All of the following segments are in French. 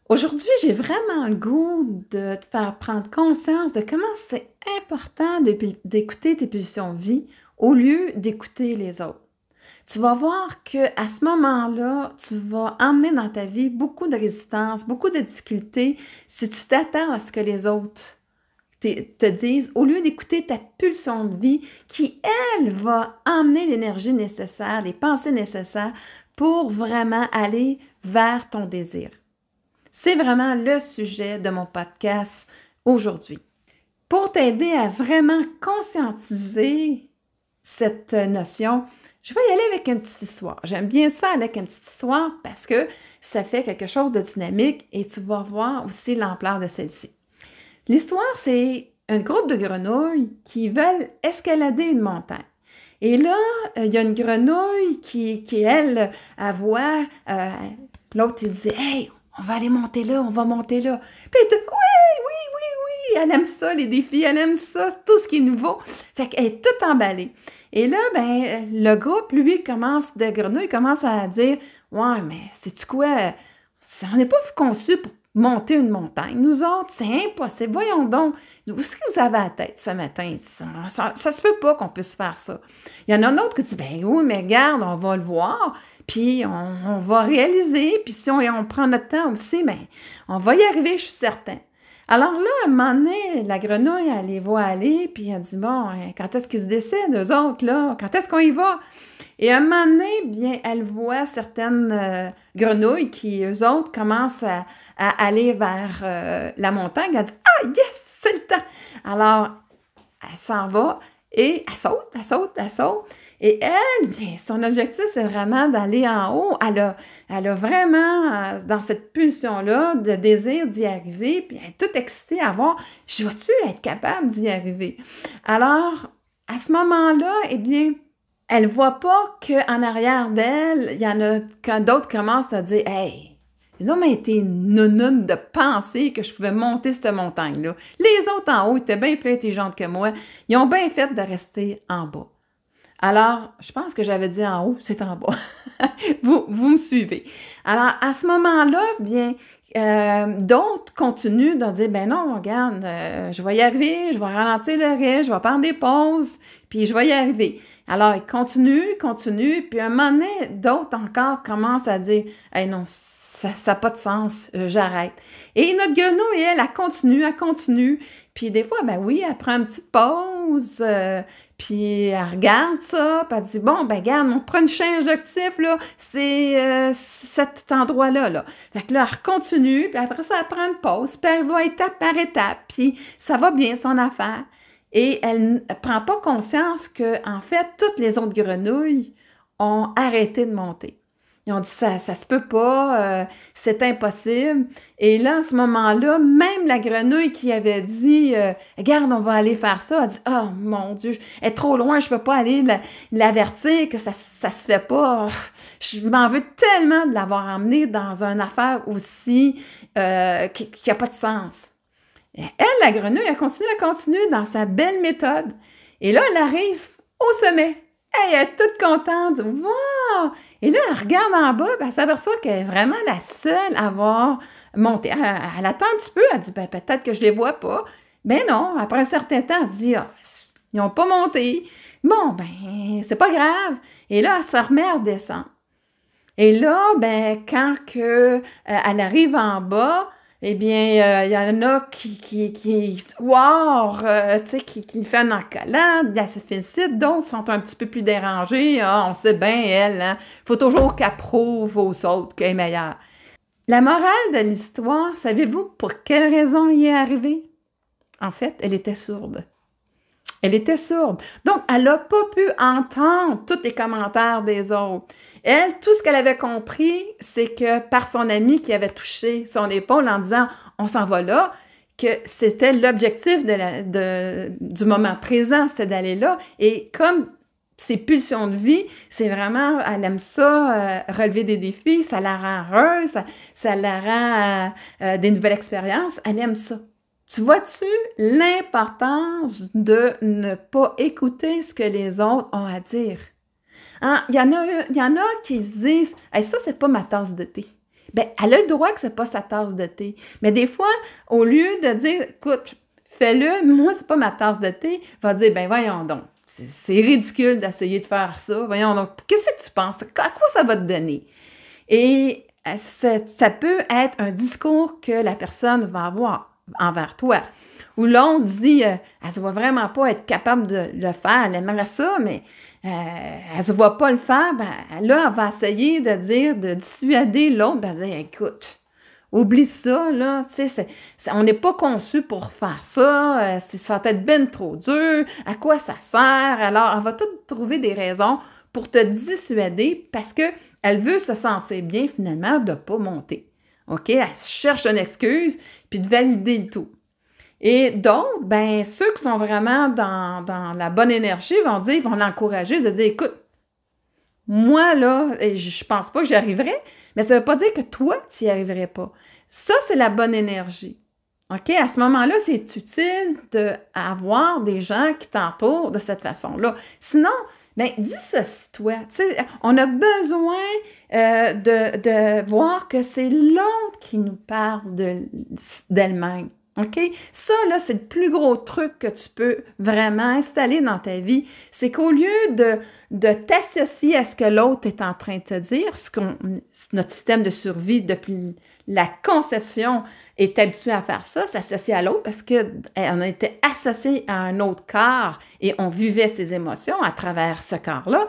Aujourd'hui, j'ai vraiment le goût de te faire prendre conscience de comment c'est important d'écouter tes pulsions de vie au lieu d'écouter les autres. Tu vas voir que à ce moment-là, tu vas emmener dans ta vie beaucoup de résistance, beaucoup de difficultés si tu t'attends à ce que les autres te disent, au lieu d'écouter ta pulsion de vie qui, elle, va emmener l'énergie nécessaire, les pensées nécessaires pour vraiment aller vers ton désir. C'est vraiment le sujet de mon podcast aujourd'hui. Pour t'aider à vraiment conscientiser cette notion, je vais y aller avec une petite histoire. J'aime bien ça avec une petite histoire parce que ça fait quelque chose de dynamique et tu vas voir aussi l'ampleur de celle-ci. L'histoire, c'est un groupe de grenouilles qui veulent escalader une montagne. Et là, il y a une grenouille qui elle voit l'autre, il dit « Hey, on va aller monter là, on va monter là. » Puis elle dit « Oui, oui, oui, oui. » Elle aime ça, les défis, elle aime ça, tout ce qui est nouveau. Fait qu'elle est toute emballée. Et là, ben, le groupe, lui, de grenouilles, commence à dire « Ouais, mais sais-tu quoi? On n'est pas conçu pour monter une montagne. Nous autres, c'est impossible. Voyons donc, où est-ce que vous avez la tête ce matin? Ça se peut pas qu'on puisse faire ça. » Il y en a un autre qui dit, ben oui, mais regarde, on va le voir, puis on va réaliser, puis si on prend notre temps aussi, ben, on va y arriver, je suis certain. Alors là, à un moment donné, la grenouille, elle les voit aller, puis elle dit, bon, quand est-ce qu'ils se décident, eux autres, là? Quand est-ce qu'on y va? Et à un moment donné, bien, elle voit certaines grenouilles qui, eux autres, commencent à aller vers la montagne. Elle dit, ah, yes, c'est le temps! Alors, elle s'en va et elle saute, elle saute, elle saute. Et elle, bien, son objectif, c'est vraiment d'aller en haut. Elle a vraiment, dans cette pulsion-là, de désir d'y arriver, puis elle est toute excitée à voir, je vais-tu être capable d'y arriver? Alors, à ce moment-là, eh bien, elle ne voit pas qu'en arrière d'elle, il y en a quand d'autres commencent à dire « Hey, ils ont été nounoun de penser que je pouvais monter cette montagne-là. Les autres en haut étaient bien plus intelligentes que moi. Ils ont bien fait de rester en bas. » Alors, je pense que j'avais dit en haut, c'est en bas. vous me suivez. Alors, à ce moment-là, bien, d'autres continuent de dire, ben non, regarde, je vais y arriver, je vais ralentir le rythme, je vais prendre des pauses, puis je vais y arriver. Alors, ils continuent, puis à un moment donné, d'autres encore commencent à dire, hey non, ça n'a pas de sens, j'arrête. Et notre grenouille, elle continue, puis des fois, ben oui, elle prend une petite pause, puis elle regarde ça, puis elle dit, bon, ben regarde, mon prochain objectif, là, c'est cet endroit-là, là. Fait que là, elle continue, puis après ça, elle prend une pause, puis elle va étape par étape, puis ça va bien, son affaire. Et elle ne prend pas conscience que, en fait, toutes les autres grenouilles ont arrêté de monter. Ils ont dit, ça se peut pas, c'est impossible. Et là, à ce moment-là, même la grenouille qui avait dit, regarde, on va aller faire ça, a dit, oh mon Dieu, elle est trop loin, je peux pas aller l'avertir que ça se fait pas. Je m'en veux tellement de l'avoir emmenée dans une affaire aussi qui a pas de sens. Elle, la grenouille, elle continue dans sa belle méthode. Et là, elle arrive au sommet. Elle est toute contente. Wow! Et là, elle regarde en bas, elle s'aperçoit qu'elle est vraiment la seule à avoir monté. Elle attend un petit peu, elle dit, ben, peut-être que je les vois pas. Mais non, après un certain temps, elle dit, ah, ils n'ont pas monté. Bon, ben, c'est pas grave. Et là, elle se remet à redescendre. Et là, ben, quand elle arrive en bas, eh bien, il y en a wow, tu sais, qui fait une encolade, elle se félicite, d'autres sont un petit peu plus dérangés. Ah, on sait bien, elle, hein, faut toujours qu'elle prouve aux autres qu'elle est meilleure. La morale de l'histoire, savez-vous pour quelle raison il est arrivé? En fait, elle était sourde. Elle était sourde. Donc, elle n'a pas pu entendre tous les commentaires des autres. Elle, tout ce qu'elle avait compris, c'est que par son ami qui avait touché son épaule en disant « on s'en va là », que c'était l'objectif du moment présent, c'était d'aller là. Et comme ses pulsions de vie, c'est vraiment, elle aime ça, relever des défis, ça la rend heureuse, ça la rend des nouvelles expériences, elle aime ça. Tu vois-tu l'importance de ne pas écouter ce que les autres ont à dire? Hein? Il y en a qui se disent hey, « ça, c'est pas ma tasse de thé. » ben elle a le droit que c'est pas sa tasse de thé. Mais des fois, au lieu de dire, écoute, fais-le, moi, c'est pas ma tasse de thé, va dire, ben voyons donc, c'est ridicule d'essayer de faire ça, voyons donc, qu'est-ce que tu penses? À quoi ça va te donner? Et ça peut être un discours que la personne va avoir envers toi. Ou l'autre dit, elle ne se voit vraiment pas être capable de le faire, elle aimerait ça, mais elle ne se voit pas le faire, ben, là, elle va essayer de dire, de dissuader l'autre, de dire, écoute, oublie ça, là, tu sais, on n'est pas conçu pour faire ça, ça va être ben trop dur, à quoi ça sert? Alors, elle va tout trouver des raisons pour te dissuader parce qu'elle veut se sentir bien, finalement, de ne pas monter. OK? Elle cherche une excuse, puis de valider le tout. Et d'autres, ben ceux qui sont vraiment dans la bonne énergie vont l'encourager, de dire, écoute, moi, là, je pense pas que j'y arriverai, mais ça veut pas dire que toi, tu n'y arriverais pas. Ça, c'est la bonne énergie. OK? À ce moment-là, c'est utile d'avoir des gens qui t'entourent de cette façon-là. Sinon, bien, dissocie-toi. Tu sais, on a besoin de voir que c'est l'autre qui nous parle d'elle-même. OK? Ça, là, c'est le plus gros truc que tu peux vraiment installer dans ta vie. C'est qu'au lieu de t'associer à ce que l'autre est en train de te dire, notre système de survie depuis la conception est habitué à faire ça, s'associer à l'autre parce qu'on a été associé à un autre corps et on vivait ses émotions à travers ce corps-là.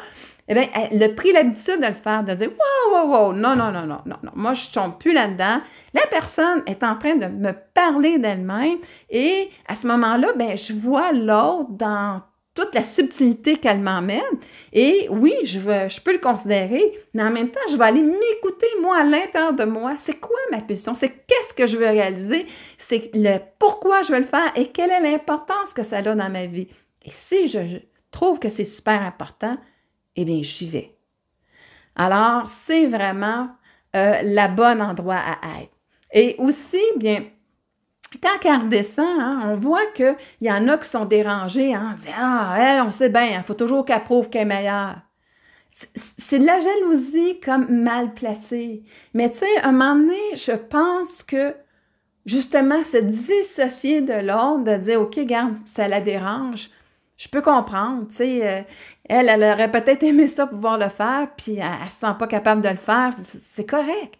Eh bien, elle a pris l'habitude de le faire, de dire « Wow, wow, wow, non, non, non, non, non, non, moi, je ne tombe plus là-dedans. » La personne est en train de me parler d'elle-même et à ce moment-là, bien, je vois l'autre dans toute la subtilité qu'elle m'emmène. Et oui, je peux le considérer, mais en même temps, je vais aller m'écouter, moi, à l'intérieur de moi. C'est quoi ma pulsion? C'est qu'est-ce que je veux réaliser? C'est le pourquoi je veux le faire et quelle est l'importance que ça a dans ma vie. Et si je trouve que c'est super important, eh bien, j'y vais. Alors, c'est vraiment le bon endroit à être. Et aussi, bien, quand elle redescend, hein, on voit qu'il y en a qui sont dérangés. Hein, on dit « Ah, elle, on sait bien, il faut toujours qu'elle prouve qu'elle est meilleure. » C'est de la jalousie comme mal placée. Mais tu sais, à un moment donné, je pense que justement, se dissocier de l'autre, de dire « OK, regarde, ça la dérange. » Je peux comprendre, tu sais, elle aurait peut-être aimé ça pouvoir le faire, puis elle ne se sent pas capable de le faire, c'est correct.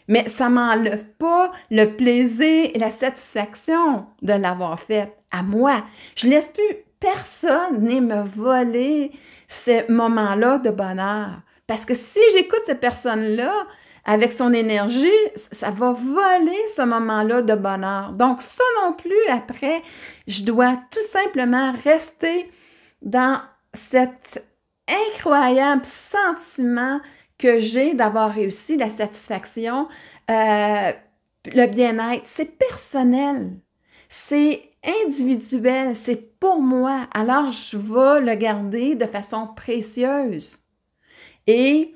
Mais ça ne m'enlève pas le plaisir et la satisfaction de l'avoir fait à moi. Je ne laisse plus personne venir me voler ce moment-là de bonheur. Parce que si j'écoute cette personne-là, avec son énergie, ça va voler ce moment-là de bonheur. Donc, ça non plus, après, je dois tout simplement rester dans cet incroyable sentiment que j'ai d'avoir réussi, la satisfaction, le bien-être. C'est personnel, c'est individuel, c'est pour moi. Alors, je vais le garder de façon précieuse. Et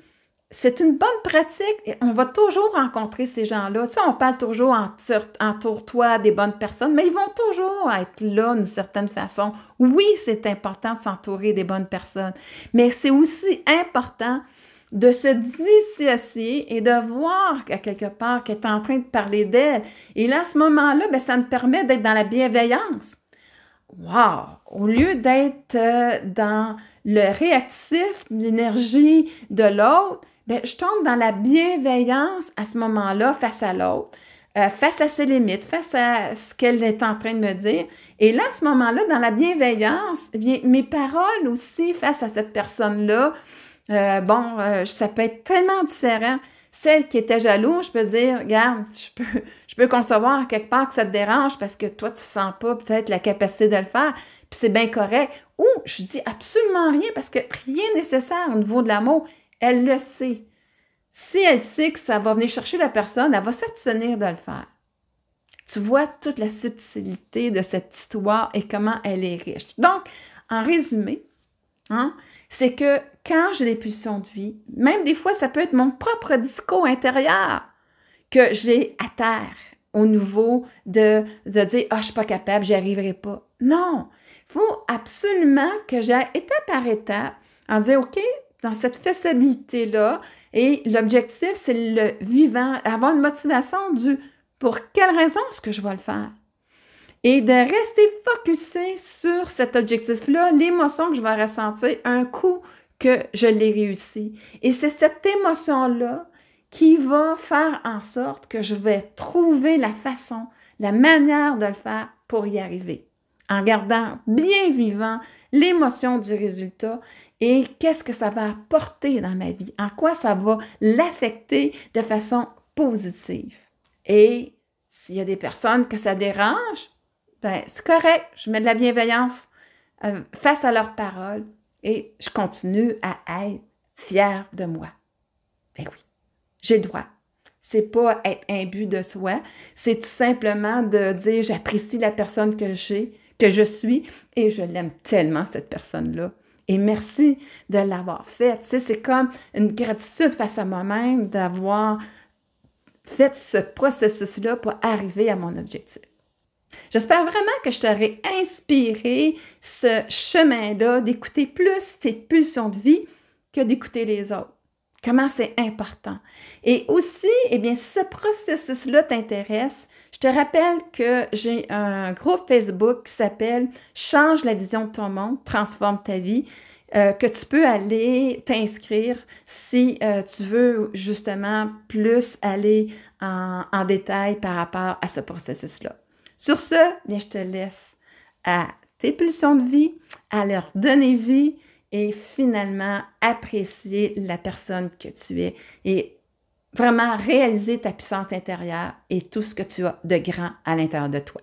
c'est une bonne pratique. Et on va toujours rencontrer ces gens-là. Tu sais, on parle toujours entoure-toi des bonnes personnes, mais ils vont toujours être là d'une certaine façon. Oui, c'est important de s'entourer des bonnes personnes, mais c'est aussi important de se dissocier et de voir qu'à quelque part qu'elle est en train de parler d'elle. Et là, à ce moment-là, bien, ça me permet d'être dans la bienveillance. Wow! Au lieu d'être dans le réactif, l'énergie de l'autre, bien, je tombe dans la bienveillance à ce moment-là face à l'autre, face à ses limites, face à ce qu'elle est en train de me dire. Et là, à ce moment-là, dans la bienveillance, eh bien, mes paroles aussi face à cette personne-là, ça peut être tellement différent. Celle qui était jalouse, je peux dire, regarde, je peux concevoir quelque part que ça te dérange parce que toi, tu ne sens pas peut-être la capacité de le faire, puis c'est bien correct. Ou je dis absolument rien parce que rien n'est nécessaire au niveau de l'amour. Elle le sait. Si elle sait que ça va venir chercher la personne, elle va s'abstenir de le faire. Tu vois toute la subtilité de cette histoire et comment elle est riche. Donc, en résumé, hein, c'est que quand j'ai des pulsions de vie, même des fois, ça peut être mon propre discours intérieur que j'ai à terre au niveau de dire « Ah, je ne suis pas capable, j'y arriverai pas. » Non, il faut absolument que j'aille étape par étape en disant « OK, dans cette faisabilité-là. Et l'objectif, c'est le vivant, avoir une motivation du pour quelle raison est-ce que je vais le faire? Et de rester focusé sur cet objectif-là, l'émotion que je vais ressentir un coup que je l'ai réussi. Et c'est cette émotion-là qui va faire en sorte que je vais trouver la façon, la manière de le faire pour y arriver, en gardant bien vivant l'émotion du résultat et qu'est-ce que ça va apporter dans ma vie, en quoi ça va l'affecter de façon positive. Et s'il y a des personnes que ça dérange, ben c'est correct, je mets de la bienveillance face à leurs paroles et je continue à être fière de moi. Ben oui, j'ai le droit. C'est pas être imbu de soi, c'est tout simplement de dire j'apprécie la personne que je suis et je l'aime tellement cette personne-là. Et merci de l'avoir faite. Tu sais, c'est comme une gratitude face à moi-même d'avoir fait ce processus-là pour arriver à mon objectif. J'espère vraiment que je t'aurai inspiré ce chemin-là d'écouter plus tes pulsions de vie que d'écouter les autres. Comment c'est important. Et aussi, eh bien, si ce processus-là t'intéresse, je te rappelle que j'ai un groupe Facebook qui s'appelle « Change la vision de ton monde, transforme ta vie », que tu peux aller t'inscrire si tu veux justement plus aller en détail par rapport à ce processus-là. Sur ce, bien, je te laisse à tes pulsions de vie, à leur donner vie et finalement apprécier la personne que tu es et vraiment réaliser ta puissance intérieure et tout ce que tu as de grand à l'intérieur de toi.